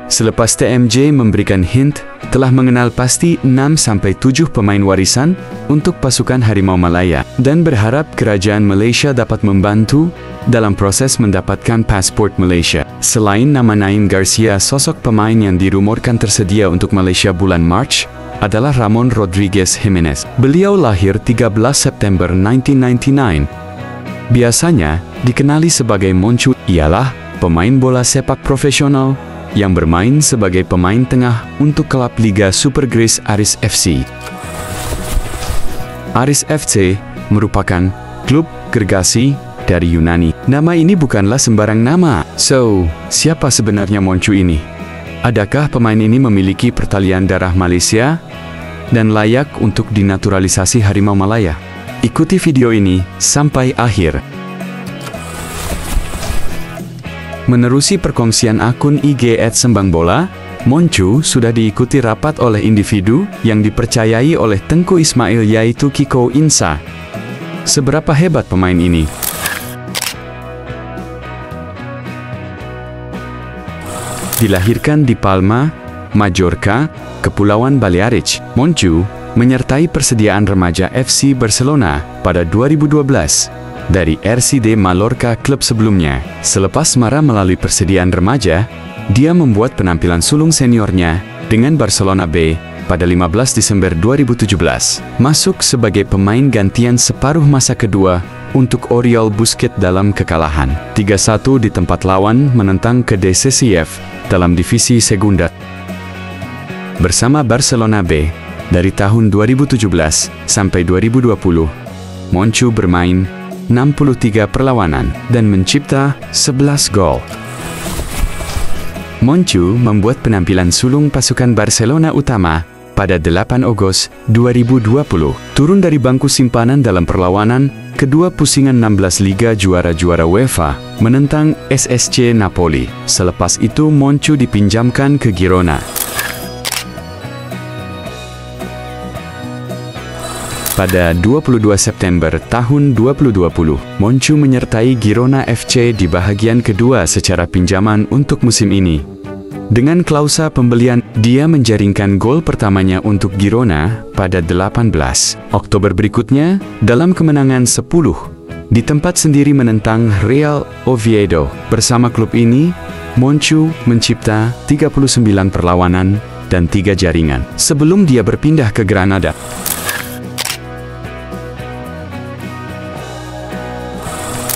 Selepas TMJ memberikan hint, telah mengenal pasti 6-7 pemain warisan untuk pasukan Harimau Malaya dan berharap kerajaan Malaysia dapat membantu dalam proses mendapatkan pasport Malaysia. Selain nama Naim Garcia, sosok pemain yang dirumorkan tersedia untuk Malaysia bulan Mac adalah Ramon Rodriguez Jimenez. Beliau lahir 13 September 1999. Biasanya dikenali sebagai Moncu, ialah pemain bola sepak profesional yang bermain sebagai pemain tengah untuk klub Liga Super Greece Aris FC. Aris FC merupakan klub gergasi dari Yunani. Nama ini bukanlah sembarang nama. So, siapa sebenarnya Moncu ini? Adakah pemain ini memiliki pertalian darah Malaysia dan layak untuk dinaturalisasi Harimau Malaya? Ikuti video ini sampai akhir. Menerusi perkongsian akun IG @sembangbola, Moncu sudah diikuti rapat oleh individu yang dipercayai oleh Tengku Ismail, yaitu Kiko Insa. Seberapa hebat pemain ini? Dilahirkan di Palma, Majorca, Kepulauan Balearic, Moncu menyertai persediaan remaja FC Barcelona pada 2012. Dari RCD Mallorca, klub sebelumnya. Selepas Mara melalui persediaan remaja, dia membuat penampilan sulung seniornya dengan Barcelona B pada 15 Desember 2017. Masuk sebagai pemain gantian separuh masa kedua untuk Oriol Busquets dalam kekalahan 3-1 di tempat lawan menentang ke DCCF dalam divisi Segunda. Bersama Barcelona B, dari tahun 2017 sampai 2020, Moncu bermain 63 perlawanan dan mencipta 11 gol. Moncu membuat penampilan sulung pasukan Barcelona utama pada 8 Agustus 2020. Turun dari bangku simpanan dalam perlawanan kedua pusingan 16 Liga Juara-Juara UEFA menentang SSC Napoli. Selepas itu Moncu dipinjamkan ke Girona. Pada 22 September tahun 2020, Moncu menyertai Girona FC di bahagian kedua secara pinjaman untuk musim ini. Dengan klausa pembelian, dia menjaringkan gol pertamanya untuk Girona pada 18 Oktober berikutnya dalam kemenangan 10 di tempat sendiri menentang Real Oviedo. Bersama klub ini, Moncu mencipta 39 perlawanan dan 3 jaringan sebelum dia berpindah ke Granada.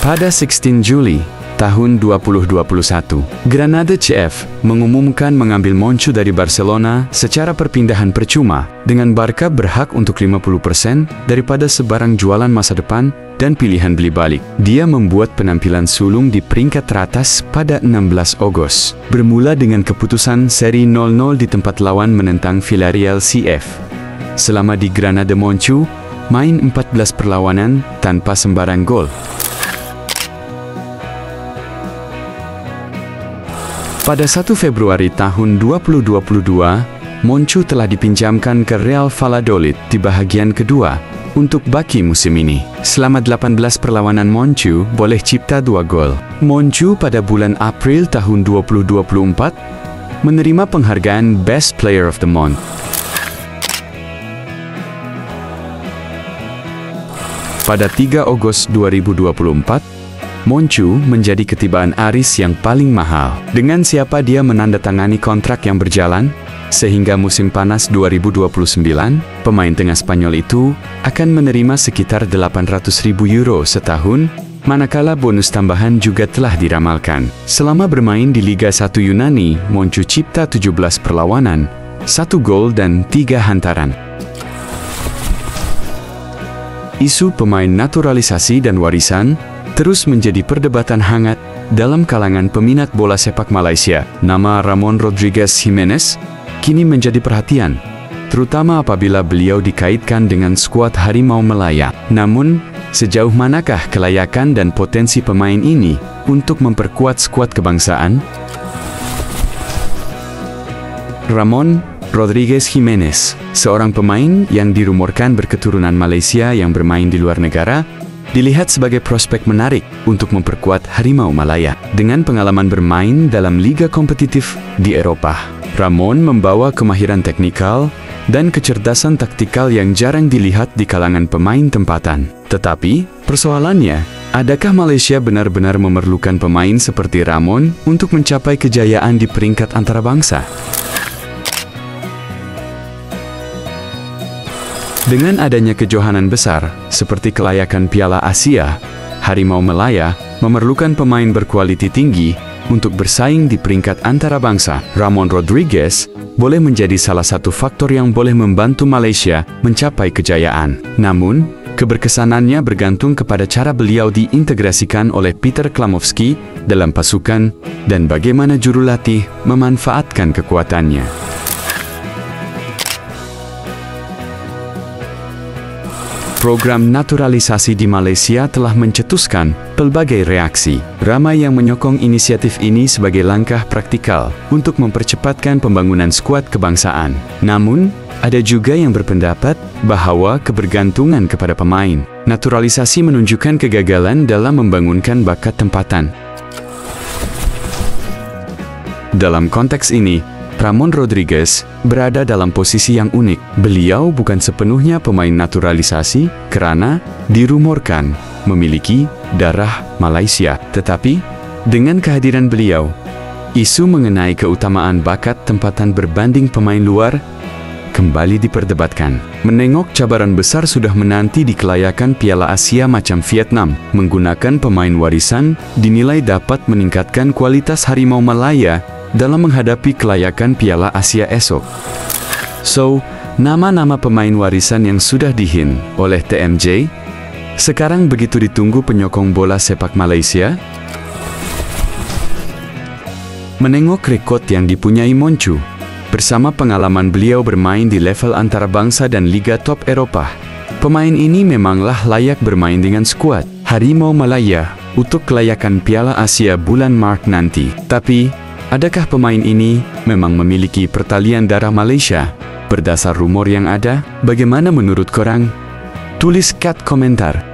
Pada 16 Juli tahun 2021, Granada CF mengumumkan mengambil Moncu dari Barcelona secara perpindahan percuma, dengan Barca berhak untuk 50% daripada sebarang jualan masa depan dan pilihan beli balik. Dia membuat penampilan sulung di peringkat teratas pada 16 Agustus, bermula dengan keputusan seri 0-0 di tempat lawan menentang Villarreal CF. Selama di Granada, Moncu main 14 perlawanan tanpa sembarang gol. Pada 1 Februari tahun 2022, Moncu telah dipinjamkan ke Real Valladolid di bahagian kedua untuk baki musim ini. Selama 18 perlawanan, Moncu boleh cipta 2 gol. Moncu pada bulan April tahun 2024 menerima penghargaan Best Player of the Month. Pada 3 Agustus 2024, Moncu menjadi ketibaan Aris yang paling mahal. Dengan siapa dia menandatangani kontrak yang berjalan, sehingga musim panas 2029, pemain tengah Spanyol itu akan menerima sekitar 800.000 euro setahun, manakala bonus tambahan juga telah diramalkan. Selama bermain di Liga 1 Yunani, Moncu cipta 17 perlawanan, 1 gol dan 3 hantaran. Isu pemain naturalisasi dan warisan terus menjadi perdebatan hangat dalam kalangan peminat bola sepak Malaysia. Nama Ramon Rodriguez Jimenez kini menjadi perhatian, terutama apabila beliau dikaitkan dengan skuad Harimau Malaya. Namun, sejauh manakah kelayakan dan potensi pemain ini untuk memperkuat skuad kebangsaan? Ramon Rodriguez Jimenez, seorang pemain yang dirumorkan berketurunan Malaysia yang bermain di luar negara, dilihat sebagai prospek menarik untuk memperkuat Harimau Malaya. Dengan pengalaman bermain dalam liga kompetitif di Eropa, Ramon membawa kemahiran teknikal dan kecerdasan taktikal yang jarang dilihat di kalangan pemain tempatan. Tetapi, persoalannya, adakah Malaysia benar-benar memerlukan pemain seperti Ramon untuk mencapai kejayaan di peringkat antarabangsa? Dengan adanya kejohanan besar, seperti kelayakan Piala Asia, Harimau Malaya memerlukan pemain berkualiti tinggi untuk bersaing di peringkat antarabangsa. Ramon Rodriguez boleh menjadi salah satu faktor yang boleh membantu Malaysia mencapai kejayaan. Namun, keberkesanannya bergantung kepada cara beliau diintegrasikan oleh Peter Klamovski dalam pasukan dan bagaimana jurulatih memanfaatkan kekuatannya. Program naturalisasi di Malaysia telah mencetuskan pelbagai reaksi. Ramai yang menyokong inisiatif ini sebagai langkah praktikal untuk mempercepatkan pembangunan skuad kebangsaan. Namun, ada juga yang berpendapat bahwa kebergantungan kepada pemain naturalisasi menunjukkan kegagalan dalam membangunkan bakat tempatan. Dalam konteks ini, Ramon Rodriguez berada dalam posisi yang unik. Beliau bukan sepenuhnya pemain naturalisasi karena dirumorkan memiliki darah Malaysia. Tetapi, dengan kehadiran beliau, isu mengenai keutamaan bakat tempatan berbanding pemain luar kembali diperdebatkan. Menengok cabaran besar sudah menanti di kelayakan Piala Asia macam Vietnam, menggunakan pemain warisan dinilai dapat meningkatkan kualitas Harimau Malaya dalam menghadapi kelayakan Piala Asia esok. So, nama-nama pemain warisan yang sudah dihin oleh TMJ sekarang begitu ditunggu penyokong bola sepak Malaysia. Menengok rekod yang dipunyai Moncu, bersama pengalaman beliau bermain di level antarabangsa dan liga top Eropa, pemain ini memanglah layak bermain dengan skuad Harimau Malaya untuk kelayakan Piala Asia bulan Maret nanti. Tapi, adakah pemain ini memang memiliki pertalian darah Malaysia? Berdasar rumor yang ada, bagaimana menurut korang? Tulis kat komentar.